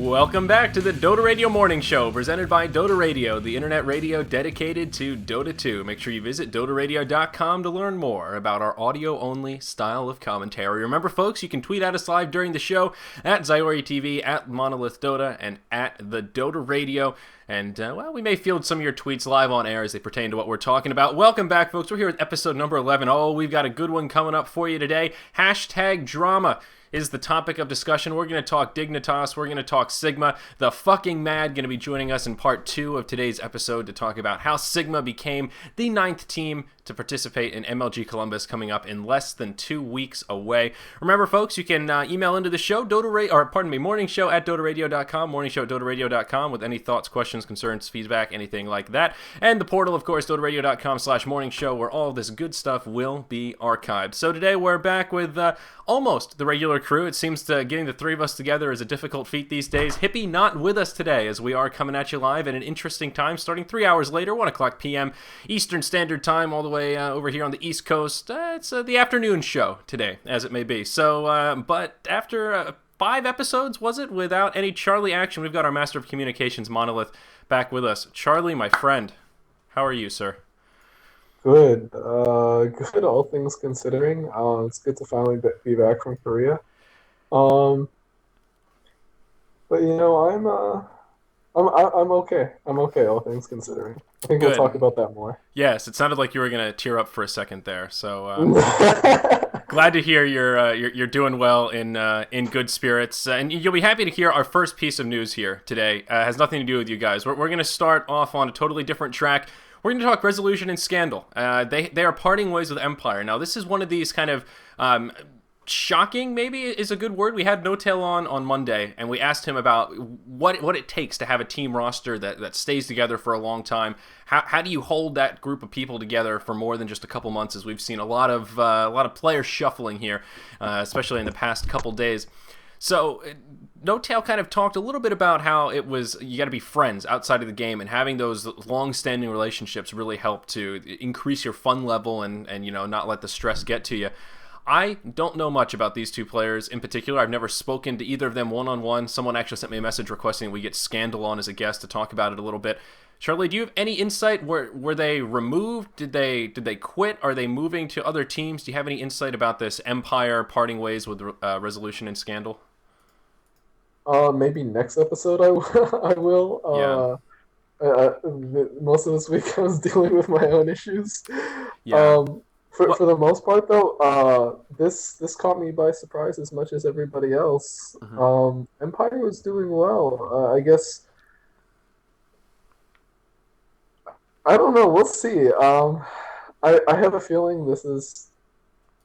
Welcome back to the Dota Radio Morning Show, presented by Dota Radio, the internet radio dedicated to Dota 2. Make sure you visit dotaradio.com to learn more about our audio-only style of commentary. Remember, folks, you can tweet at us live during the show at ZyoriTV, at Monolith Dota, and at the Dota Radio. And, we may field some of your tweets live on air as they pertain to what we're talking about. Welcome back, folks. We're here with episode number 11. Oh, we've got a good one coming up for you today. Hashtag drama is the topic of discussion. We're going to talk Dignitas. We're going to talk Sigma. The fucking Mad going to be joining us in part 2 of today's episode to talk about how Sigma became the 9th team to participate in MLG Columbus coming up in less than 2 weeks away. Remember, folks, you can email into the show, morningshow at dotaradio.com, morningshow at dotaradio.com with any thoughts, questions, concerns, feedback, anything like that. And the portal, of course, dotaradio.com/morningshow, where all this good stuff will be archived. So today we're back with almost the regular crew. It seems getting the three of us together is a difficult feat these days. Hippie not with us today, as we are coming at you live at an interesting time, starting 3 hours later, 1 o'clock p.m. Eastern Standard Time, all the way over here on the East Coast. It's the afternoon show today, as it may be. So, but after 5 episodes, was it, without any Charlie action, we've got our Master of Communications, Monolith, back with us. Charlie, my friend, how are you, sir? Good. Good, all things considering. It's good to finally be back from Korea. But I'm okay. I'm okay, all things considering. I think Good. we'll talk about that more. Yes, it sounded like you were going to tear up for a second there. So glad to hear you're doing well in good spirits, and you'll be happy to hear our first piece of news here today. Has nothing to do with you guys. We're going to start off on a totally different track. We're going to talk Resolution and Scandal. They are parting ways with Empire. Now, this is one of these kind of shocking, maybe is a good word. We had No Tail on Monday, and we asked him about what it takes to have a team roster that stays together for a long time. How do you hold that group of people together for more than just a couple months, as we've seen a lot of players shuffling here, especially in the past couple days. So, No Tail kind of talked a little bit about how it was, you got to be friends outside of the game, and having those long-standing relationships really help to increase your fun level and not let the stress get to you. I don't know much about these two players in particular. I've never spoken to either of them one-on-one. Someone actually sent me a message requesting we get Scandal on as a guest to talk about it a little bit. Charlie, do you have any insight? Were they removed? Did they quit? Are they moving to other teams? Do you have any insight about this Empire parting ways with Resolution and Scandal? Maybe next episode I will. Most of this week I was dealing with my own issues. Yeah. For the most part, though, this caught me by surprise as much as everybody else. Mm-hmm. Empire was doing well. I guess. I don't know. We'll see. I have a feeling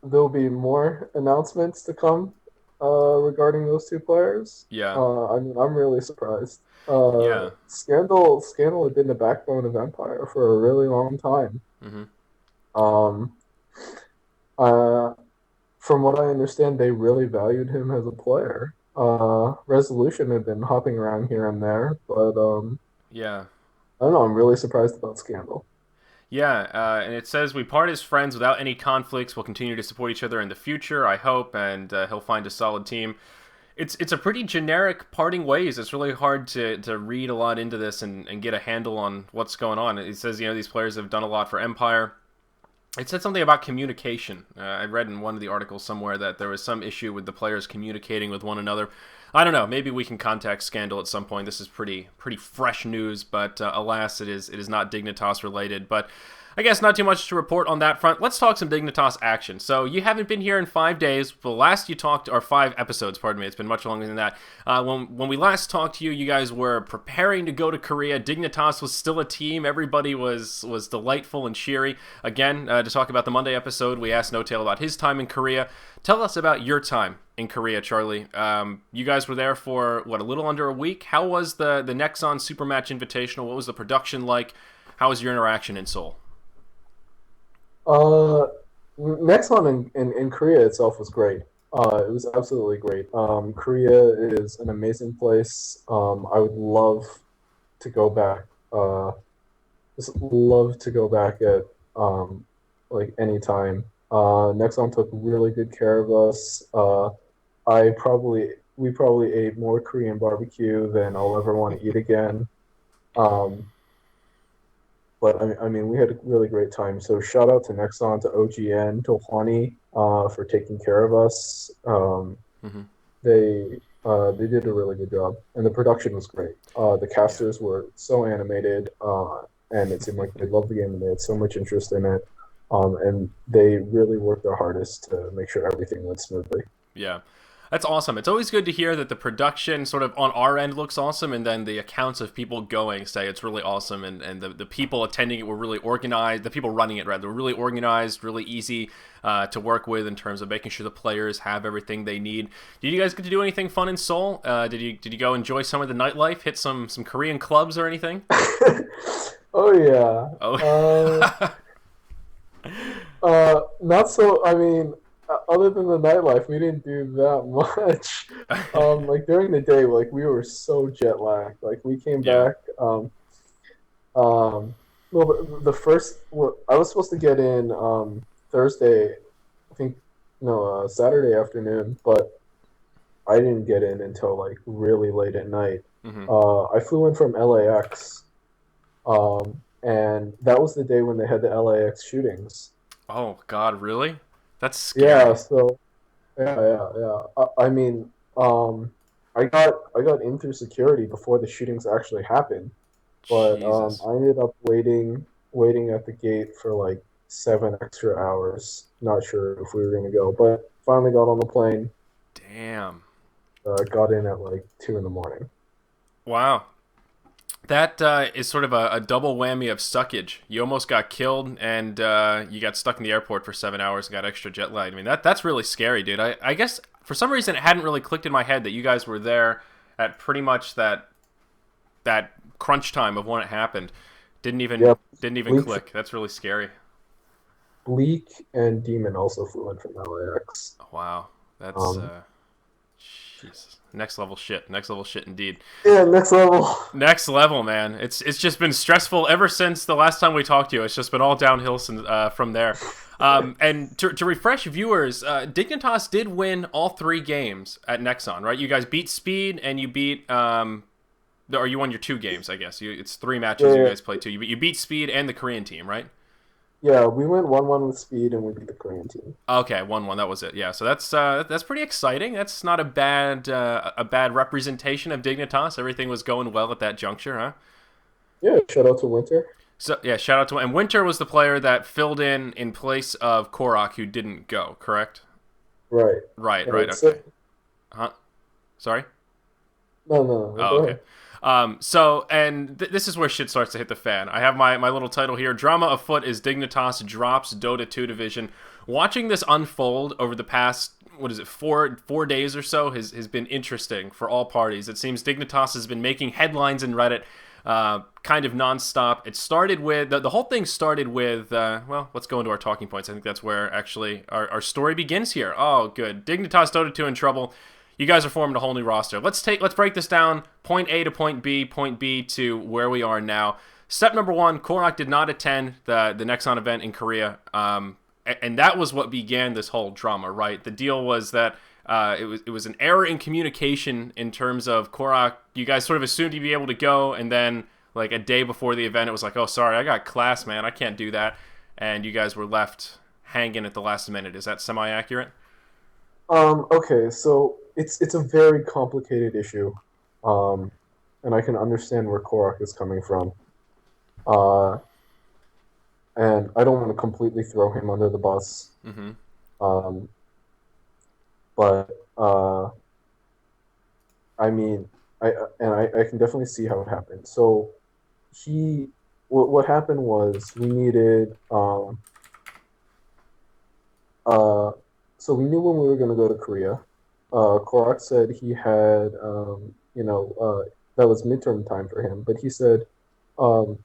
there'll be more announcements to come regarding those two players. Yeah. I'm really surprised. Yeah. Scandal had been the backbone of Empire for a really long time. Mm-hmm. From what I understand, they really valued him as a player. Resolution had been hopping around here and there, but Yeah. I don't know. I'm really surprised about Scandal. Yeah, and it says, we part as friends without any conflicts. We'll continue to support each other in the future, I hope, and he'll find a solid team. It's a pretty generic parting ways. It's really hard to read a lot into this and get a handle on what's going on. It says, these players have done a lot for Empire. It said something about communication. I read in one of the articles somewhere that there was some issue with the players communicating with one another. I don't know. Maybe we can contact Scandal at some point. This is pretty fresh news, but alas, it is not Dignitas related. But I guess not too much to report on that front. Let's talk some Dignitas action. So you haven't been here in 5 days. The last you talked, or 5 episodes, pardon me. It's been much longer than that. When we last talked to you, you guys were preparing to go to Korea. Dignitas was still a team. Everybody was delightful and cheery. Again, to talk about the Monday episode, we asked No Tail about his time in Korea. Tell us about your time in Korea, Charlie. You guys were there for, a little under a week? How was the Nexon Supermatch Invitational? What was the production like? How was your interaction in Seoul? Nexon in Korea itself was great. It was absolutely great. Korea is an amazing place. I would love to go back. Just love to go back at any time. Nexon took really good care of us. I probably we probably ate more Korean barbecue than I'll ever want to eat again. Um, but I mean, we had a really great time. So shout out to Nexon, to OGN, to Juani, for taking care of us. Hmm. They did a really good job, and the production was great. The Yeah. casters were so animated, and it seemed like they loved the game and they had so much interest in it. And they really worked their hardest to make sure everything went smoothly. Yeah. That's awesome. It's always good to hear that the production sort of on our end looks awesome, and then the accounts of people going say it's really awesome, and the people attending it were really organized. The people running it, rather, were really organized, really easy to work with in terms of making sure the players have everything they need. Did you guys get to do anything fun in Seoul? Did you go enjoy some of the nightlife? Hit some Korean clubs or anything? Oh yeah. Oh. Not so. I mean, other than the nightlife, we didn't do that much. Like during the day, like we were so jet lagged. Like we came Yeah. back. Um, well, the first I was supposed to get in Thursday, I think, no, Saturday afternoon, but I didn't get in until like really late at night. Hmm. I flew in from LAX, and that was the day when they had the LAX shootings. Oh God, really? That's Yeah, scary. so yeah. I mean, I got in through security before the shootings actually happened, but Jesus. I ended up waiting at the gate for like 7 extra hours. Not sure if we were gonna go, but finally got on the plane. Damn. Got in at like 2 in the morning. Wow. That is sort of a double whammy of suckage. You almost got killed, and you got stuck in the airport for 7 hours and got extra jet lag. I mean, that's really scary, dude. I guess for some reason it hadn't really clicked in my head that you guys were there at pretty much that crunch time of when it happened. Didn't even Yep, didn't even Bleak, click. That's really scary. Bleak, and Demon also flew in from LAX. Wow, that's Um, Jesus, next level shit. Next level shit indeed. yeah, next level. Next level, man. It's just been stressful ever since the last time we talked to you. It's just been all downhill from there. And to refresh viewers, Dignitas did win all three games at Nexon, right? You guys beat Speed and you beat or you won your two games, I guess. It's three matches you Yeah, guys played two. You beat Speed and the Korean team, right? yeah, we went 1-1 with Speed and we beat the Korean team. Okay, 1-1. That was it. Yeah, so that's pretty exciting. That's not a bad representation of Dignitas. Everything was going well at that juncture, huh? Yeah, shout out to Winter. So yeah, shout out to and Winter was the player that filled in place of Korok, who didn't go. Correct? Right. Right. And Right. it's Okay. Huh? Sorry. no, Oh, go okay. ahead. So, and this is where shit starts to hit the fan. I have my little title here. Drama afoot as Dignitas drops Dota 2 division. Watching this unfold over the past, what is it, four days or so has been interesting for all parties. It seems Dignitas has been making headlines in Reddit kind of nonstop. It started with, the whole thing started with, well, let's go into our talking points. I think that's where actually our story begins here. Oh, good. Dignitas Dota 2 in trouble. You guys are forming a whole new roster. Let's break this down. Point A to point B to where we are now. Step number one: Korok did not attend the Nexon event in Korea, and that was what began this whole drama. Right? The deal was that it was an error in communication in terms of Korok. You guys sort of assumed he'd be able to go, and then like a day before the event, it was like, oh, sorry, I got class, man, I can't do that, and you guys were left hanging at the last minute. Is that semi accurate? Okay, so it's a very complicated issue. Um, and I can understand where Korok is coming from. Uh, and I don't want to completely throw him under the bus. Mm-hmm. Um, but I mean, I can definitely see how it happened. So he, what happened was we needed uh, so we knew when we were going to go to Korea. Korok said he had that was midterm time for him, but he said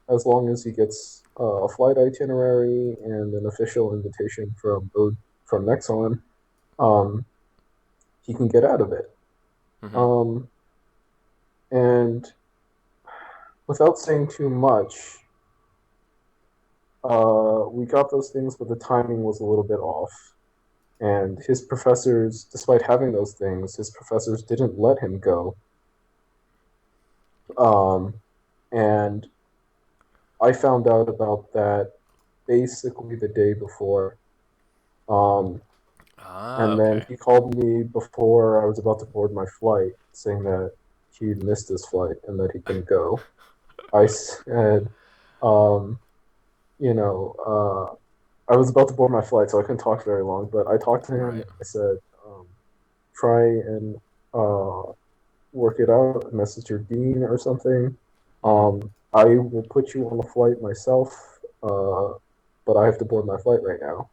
as long as he gets a flight itinerary and an official invitation from Nexon, um, he can get out of it. Mm-hmm. Um, and without saying too much, we got those things, but the timing was a little bit off. And his professors, despite having those things, his professors didn't let him go. And I found out about that basically the day before. Um, and then Okay. he called me before I was about to board my flight, saying that he missed his flight and that he couldn't go. I said, um, you know, I was about to board my flight, so I couldn't talk very long. But I talked to him. Right. I said, try and work it out, message your dean or something. Hmm. I will put you on the flight myself, but I have to board my flight right now.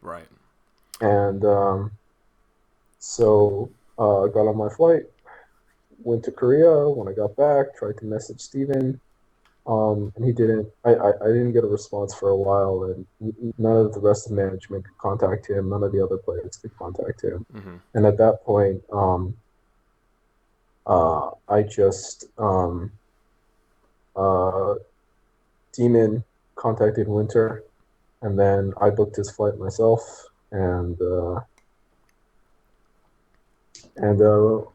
Right. And so got on my flight, went to Korea. When I got back, tried to message Steven. And he didn't. I didn't get a response for a while, and none of the rest of management could contact him. None of the other players could contact him. Hmm. And at that point, I just uh, Demon contacted Winter, and then I booked his flight myself, and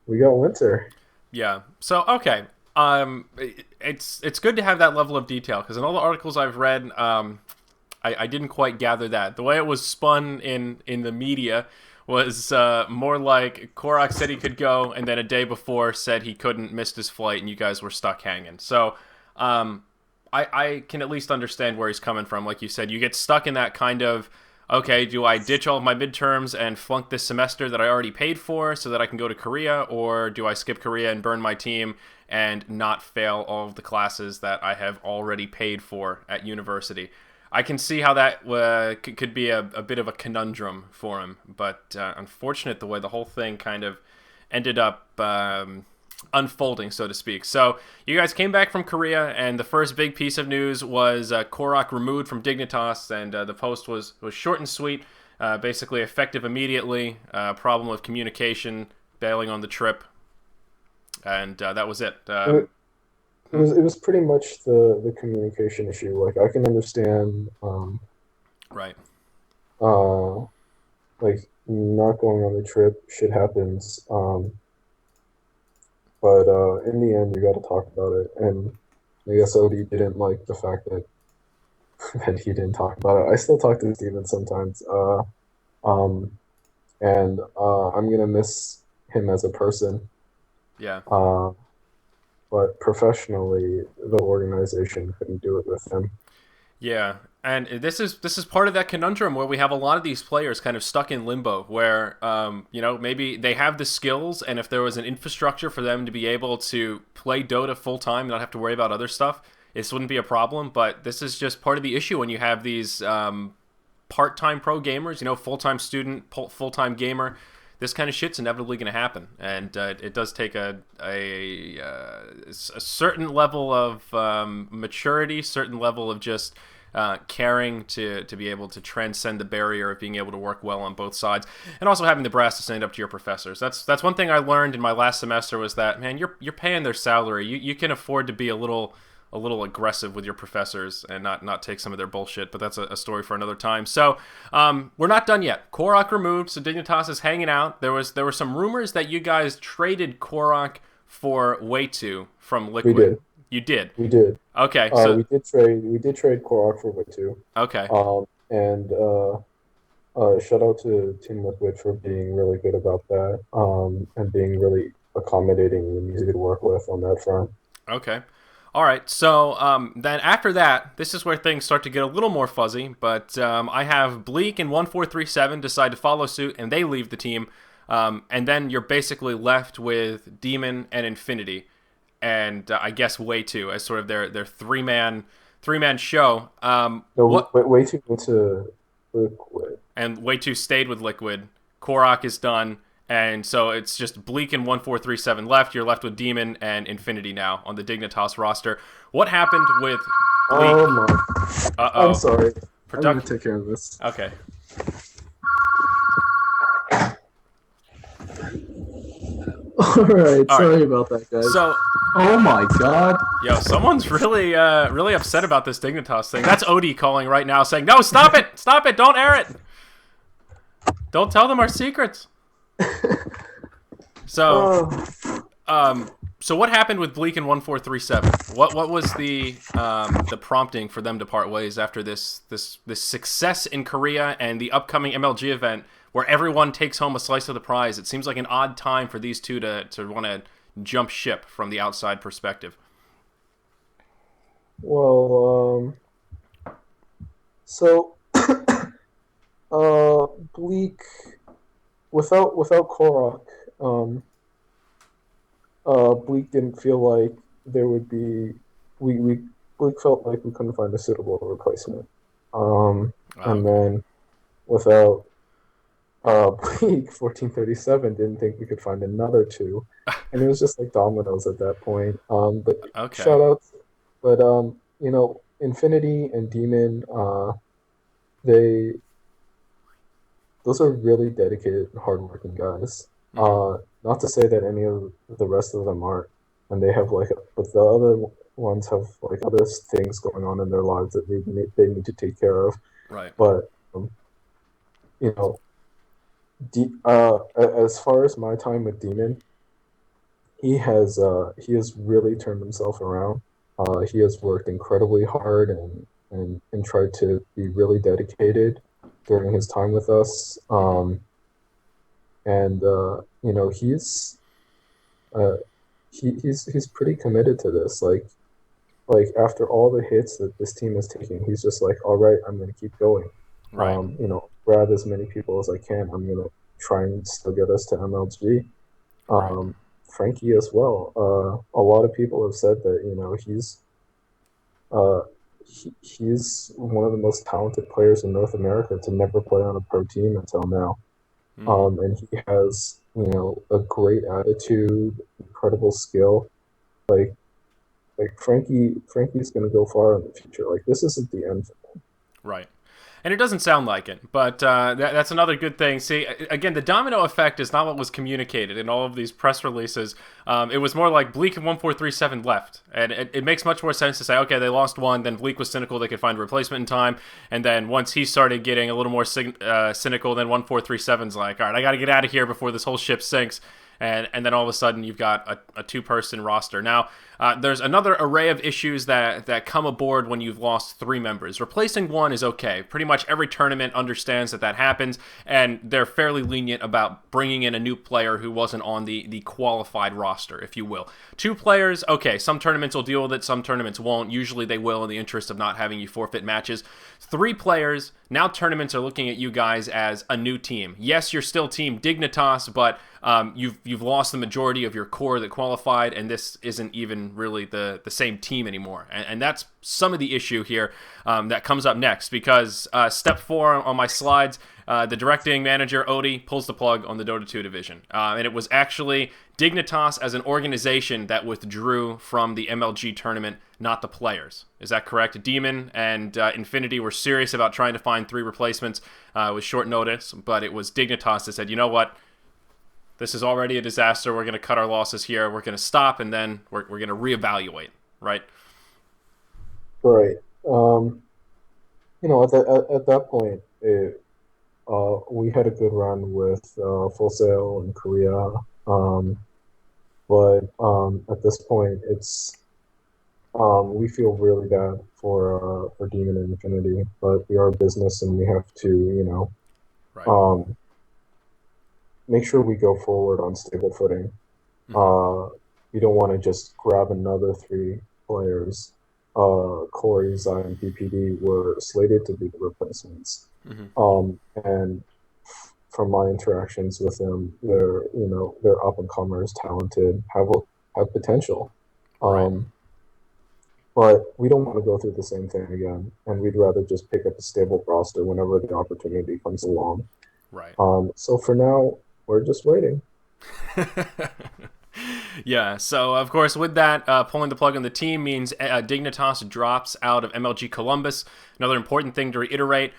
we got Winter. Yeah. So okay. It's good to have that level of detail because in all the articles I've read, I didn't quite gather that. The way it was spun in the media was more like Korok said he could go, and then a day before said he couldn't, missed his flight, and you guys were stuck hanging. So um, I can at least understand where he's coming from. Like you said, you get stuck in that kind of, okay, do I ditch all of my midterms and flunk this semester that I already paid for so that I can go to Korea, or do I skip Korea and burn my team and not fail all of the classes that I have already paid for at university? I can see how that could be a bit of a conundrum for him, but unfortunate the way the whole thing kind of ended up unfolding, so to speak. So you guys came back from Korea, and the first big piece of news was Korok removed from Dignitas, and the post was short and sweet, basically effective immediately, problem of communication, bailing on the trip, and that was it. It, it was pretty much the communication issue. Like I can understand, Right. uh, like not going on the trip. Shit happens. But in the end, you got to talk about it. And I guess Odie didn't like the fact that that he didn't talk about it. I still talk to Steven sometimes. Um, and I'm gonna miss him as a person. Yeah. Uh, but professionally, the organization couldn't do it with him. Yeah, and this is part of that conundrum where we have a lot of these players kind of stuck in limbo, where maybe they have the skills, and if there was an infrastructure for them to be able to play Dota full time and not have to worry about other stuff, this wouldn't be a problem. But this is just part of the issue when you have these part-time pro gamers, full-time student, full-time gamer. This kind of shit's inevitably going to happen, and it does take a certain level of maturity, certain level of just caring to be able to transcend the barrier of being able to work well on both sides, and also having the brass to stand up to your professors. That's one thing I learned in my last semester was that, man, you're paying their salary. You can afford to be a little aggressive with your professors and not take some of their bullshit, but that's a story for another time. So we're not done yet. Korok removed, so Dignitas is hanging out. There were some rumors that you guys traded Korok for Way2 from We Liquid. did. You did. We did. Okay, so We did trade Korok for Witu. okay. And shout out to Team Liquid for being really good about that. And being really accommodating and easy to work with on that front. Okay. All right. So then after that, this is where things start to get a little more fuzzy. But I have Bleak and 1437 decide to follow suit, and they leave the team. And then you're basically left with Demon and Infinity, and I guess Way2 as sort of their three man show. No, What way too into Liquid. and Way2 stayed with Liquid. Korok is done. And so it's just Bleak and 1437 left. You're left with Demon and Infinity now on the Dignitas roster. What happened with Bleak? Oh my! I'm Uh-oh. sorry. I'm gonna Product. take care of this. Okay. All right. All right. Sorry about that, guys. So, Oh my God. yo, someone's really upset about this Dignitas thing. That's Odie calling right now saying, no, stop it! Stop it! Don't air it! Don't tell them our secrets. So, so what happened with Bleak and 1437? What was the prompting for them to part ways after this success in Korea and the upcoming MLG event where everyone takes home a slice of the prize? It seems like an odd time for these two to want to jump ship from the outside perspective. Well, so Bleak without Korok, Bleak didn't feel like there would be we Bleak felt like we couldn't find a suitable replacement. And then without Bleak 1437 didn't think we could find another two, and it was just like dominoes at that point. But Okay. shout outs, but Infinity and Demon, they those are really dedicated and hardworking guys. Not to say that any of the rest of them aren't, and they have but the other ones have like other things going on in their lives that they need to take care of. Right. But you know, as far as my time with Demon, he has really turned himself around. He has worked incredibly hard and tried to be really dedicated during his time with us. He's pretty committed to this. Like after all the hits that this team is taking, he's just like, all right, I'm going to keep going. Right. Grab as many people as I can. I'm going to try and still get us to MLG. Right. Frankie as well. A lot of people have said that he's one of the most talented players in North America to never play on a pro team until now. And he has a great attitude, incredible skill. Like Frankie's going to go far in the future. Like this isn't the end for him. Right. And it doesn't sound like it, but that's another good thing. See, again, the domino effect is not what was communicated in all of these press releases. It was more like Bleak and 1437 left. And it makes much more sense to say, okay, they lost one, then Bleak was cynical, they could find a replacement in time. And then once he started getting a little more cynical, then 1437's like, all right, I got to get out of here before this whole ship sinks. And then all of a sudden you've got a two-person roster. Now, there's another array of issues that come aboard when you've lost three members. Replacing one is okay. Pretty much every tournament understands that happens, and they're fairly lenient about bringing in a new player who wasn't on the qualified roster, if you will. Two players, okay, some tournaments will deal with it, some tournaments won't. Usually they will in the interest of not having you forfeit matches. Three players, now tournaments are looking at you guys as a new team. Yes, you're still Team Dignitas, but you've lost the majority of your core that qualified, and this isn't even really the same team anymore. And that's some of the issue here that comes up next, because step 4 on my slides, the directing manager, Odie, pulls the plug on the Dota 2 division. And it was actually Dignitas as an organization that withdrew from the MLG tournament, not the players. Is that correct? Demon and Infinity were serious about trying to find 3 replacements with short notice, but it was Dignitas that said, you know what? This is already a disaster. We're going to cut our losses here. We're going to stop, and then we're going to reevaluate, right? Right. At that point, we had a good run with Full Sail in Korea. But at this point, it's we feel really bad for Demon and Infinity, but we are a business and we have to, right. Make sure we go forward on stable footing. We don't want to just grab another 3 players. Corey, Zion, PPD were slated to be the replacements. And from my interactions with them, they're up and comers, talented, have potential. Right. But we don't want to go through the same thing again, and we'd rather just pick up a stable roster whenever the opportunity comes along. Right. So for now, we're just waiting. Yeah, so of course with that, pulling the plug on the team means Dignitas drops out of MLG Columbus. Another important thing to reiterate,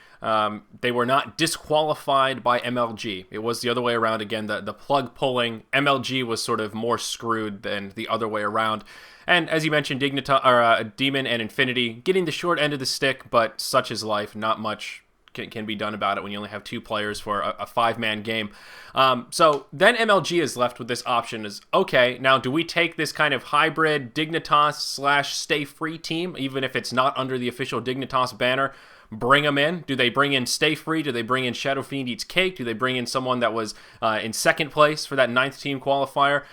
they were not disqualified by MLG. It was the other way around again. The plug pulling, MLG was sort of more screwed than the other way around. And as you mentioned, Demon and Infinity getting the short end of the stick, but such is life. Not much can be done about it when you only have 2 players for a 5-man game. So then MLG is left with this option is, okay, now do we take this kind of hybrid Dignitas / Stay Free team, even if it's not under the official Dignitas banner, bring them in? Do they bring in Stay Free? Do they bring in Shadow Fiend Eats Cake? Do they bring in someone that was in 2nd place for that 9th team qualifier?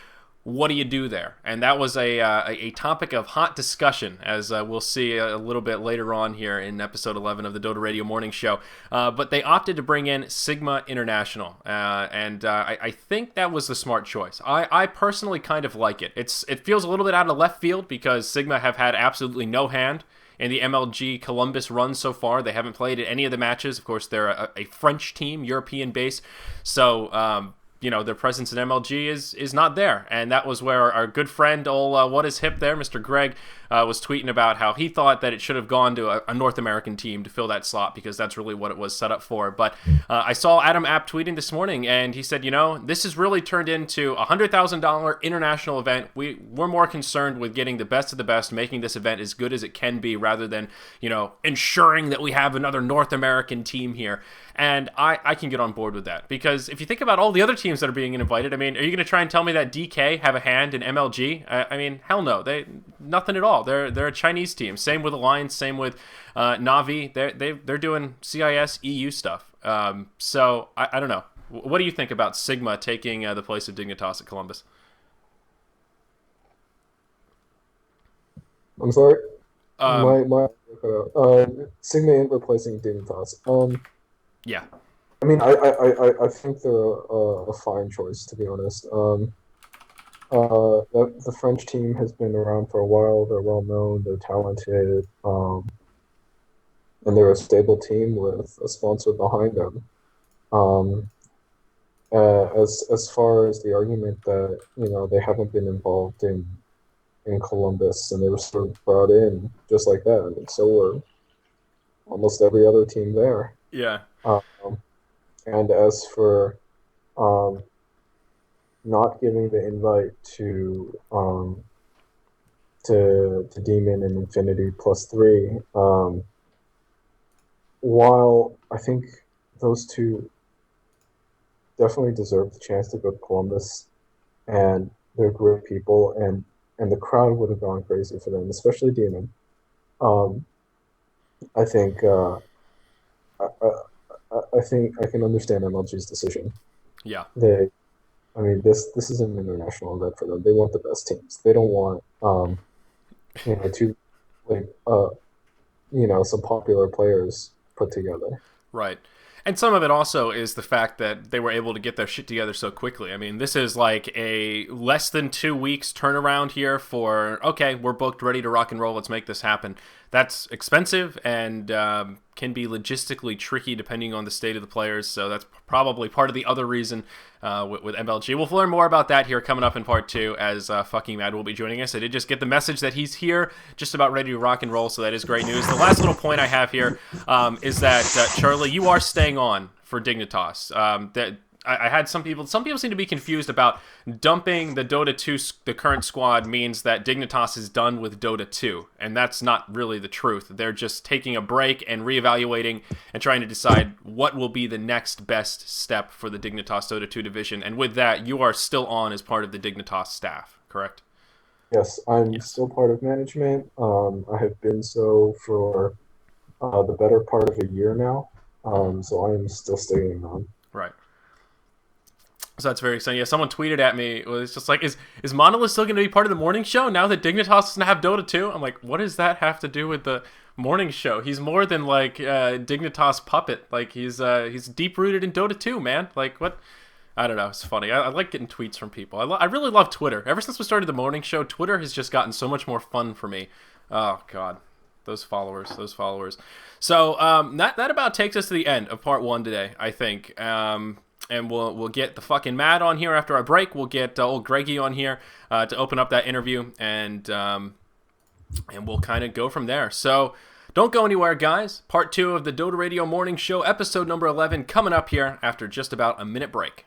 What do you do there? And that was a topic of hot discussion, as we'll see a little bit later on here in episode 11 of the Dota Radio Morning Show. But they opted to bring in Sigma International, and I think that was the smart choice. I personally kind of like it. It feels a little bit out of left field because Sigma have had absolutely no hand in the MLG Columbus run so far. They haven't played at any of the matches. Of course, they're a French team, European base, so their presence in MLG is not there. And that was where our good friend, What Is Hip there, Mr. Greg, was tweeting about how he thought that it should have gone to a North American team to fill that slot because that's really what it was set up for. But I saw Adam App tweeting this morning, and he said, this has really turned into a $100,000 international event. We're more concerned with getting the best of the best, making this event as good as it can be, rather than, ensuring that we have another North American team here. And I can get on board with that, because if you think about all the other teams that are being invited, are you going to try and tell me that DK have a hand in MLG? Hell no. Nothing at all. They're a Chinese team. Same with Alliance. Same with Navi. They're doing CIS EU stuff. So I don't know. What do you think about Sigma taking the place of Dignitas at Columbus? I'm sorry. Sigma ain't replacing Dignitas. Yeah. I think they're a fine choice, to be honest. The French team has been around for a while. They're well known. They're talented, and they're a stable team with a sponsor behind them. As far as the argument that they haven't been involved in Columbus, and they were sort of brought in just like that, so were almost every other team there. Yeah. And as for not giving the invite to Demon and Infinity +3, while I think those two definitely deserve the chance to go to Columbus, and they're great people, and the crowd would have gone crazy for them, especially Demon. I think I can understand MLG's decision. Yeah. This is an international event for them. They want the best teams. They don't want some popular players put together. Right. And some of it also is the fact that they were able to get their shit together so quickly. This is like a less than 2 weeks turnaround here for, okay, we're booked, ready to rock and roll, let's make this happen. That's expensive and can be logistically tricky depending on the state of the players, so that's probably part of the other reason with MLG. We'll learn more about that here coming up in part 2 as Fucking Mad will be joining us. I did just get the message that he's here, just about ready to rock and roll, so that is great news. The last little point I have here is that, Charlie, you are staying on for Dignitas. I had some people seem to be confused about dumping the Dota 2, the current squad means that Dignitas is done with Dota 2, and that's not really the truth. They're just taking a break and reevaluating and trying to decide what will be the next best step for the Dignitas Dota 2 division, and with that, you are still on as part of the Dignitas staff, correct? Yes, I'm still part of management. I have been so for the better part of a year now, so I am still staying on. Right. So that's very exciting. Yeah, someone tweeted at me. It was just like, is Monolith still going to be part of the morning show now that Dignitas doesn't have Dota 2? I'm like, what does that have to do with the morning show? He's more than like Dignitas puppet. Like he's deep rooted in Dota 2, man. Like what? I don't know. It's funny. I like getting tweets from people. I really love Twitter. Ever since we started the morning show, Twitter has just gotten so much more fun for me. Oh God, those followers. So that about takes us to the end of part 1 today, I think. And we'll get the fucking Mad on here after our break. We'll get old Greggy on here to open up that interview, and we'll kind of go from there. So don't go anywhere, guys. Part 2 of the Dota Radio Morning Show, episode number 11, coming up here after just about a minute break.